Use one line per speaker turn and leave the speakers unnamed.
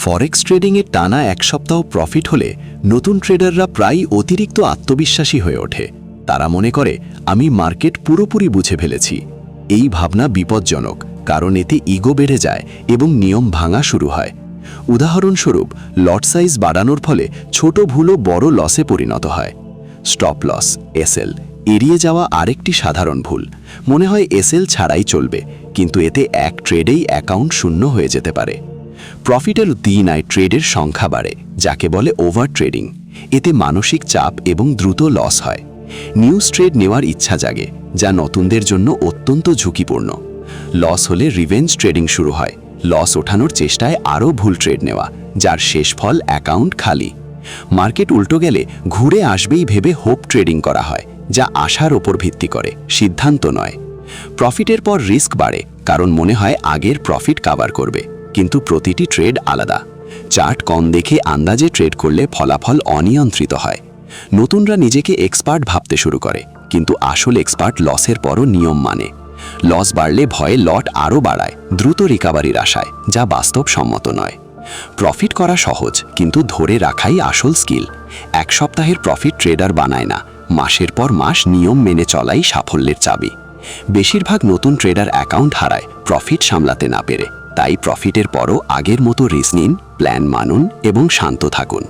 ফরেক্স ট্রেডিংয়ে টানা এক সপ্তাহ প্রফিট হলে নতুন ট্রেডাররা প্রায় অতিরিক্ত আত্মবিশ্বাসী হয়ে ওঠে। তারা মনে করে, আমি মার্কেট পুরোপুরি বুঝে ফেলেছি। এই ভাবনা বিপজ্জনক, কারণ এতে ইগো বেড়ে যায় এবং নিয়ম ভাঙা শুরু হয়। উদাহরণস্বরূপ, লট সাইজ বাড়ানোর ফলে ছোট ভুলও বড় লসে পরিণত হয়। স্টপ লস এসএল এড়িয়ে যাওয়া আরেকটি সাধারণ ভুল। মনে হয় এসএল ছাড়াই চলবে, কিন্তু এতে এক ট্রেডেই অ্যাকাউন্ট শূন্য হয়ে যেতে পারে। প্রফিটের দিন আয় ট্রেডের সংখ্যা বাড়ে, যাকে বলে ওভার ট্রেডিং। এতে মানসিক চাপ এবং দ্রুত লস হয়। নিউজ ট্রেড নেওয়ার ইচ্ছা জাগে, যা নতুনদের জন্য অত্যন্ত ঝুঁকিপূর্ণ। লস হলে রিভেঞ্জ ট্রেডিং শুরু হয়। লস ওঠানোর চেষ্টায় আরও ভুল ট্রেড নেওয়া, যার শেষ ফল অ্যাকাউন্ট খালি। মার্কেট উল্টো গেলে ঘুরে আসবেই ভেবে হোপ ট্রেডিং করা হয়, যা আশার ওপর ভিত্তি করে, সিদ্ধান্ত নয়। প্রফিটের পর রিস্ক বাড়ে, কারণ মনে হয় আগের প্রফিট কাভার করবে, কিন্তু প্রতিটি ট্রেড আলাদা। চার্ট কম দেখে আন্দাজে ট্রেড করলে ফলাফল অনিয়ন্ত্রিত হয়। নতুনরা নিজেকে এক্সপার্ট ভাবতে শুরু করে, কিন্তু আসল এক্সপার্ট লসের পরও নিয়ম মানে। লস বাড়লে ভয়ে লট আরও বাড়ায়, দ্রুত রিকাভারির আশায়, যা বাস্তবসম্মত নয়। প্রফিট করা সহজ, কিন্তু ধরে রাখাই আসল স্কিল। এক সপ্তাহের প্রফিট ট্রেডার বানায় না, মাসের পর মাস নিয়ম মেনে চলাই সাফল্যের চাবি। বেশিরভাগ নতুন ট্রেডার অ্যাকাউন্ট হারায় প্রফিট সামলাতে না পেরে। তাই প্রফিটের পরও আগের মতো রিস্ক নিন, প্ল্যান মানুন এবং শান্ত থাকুন।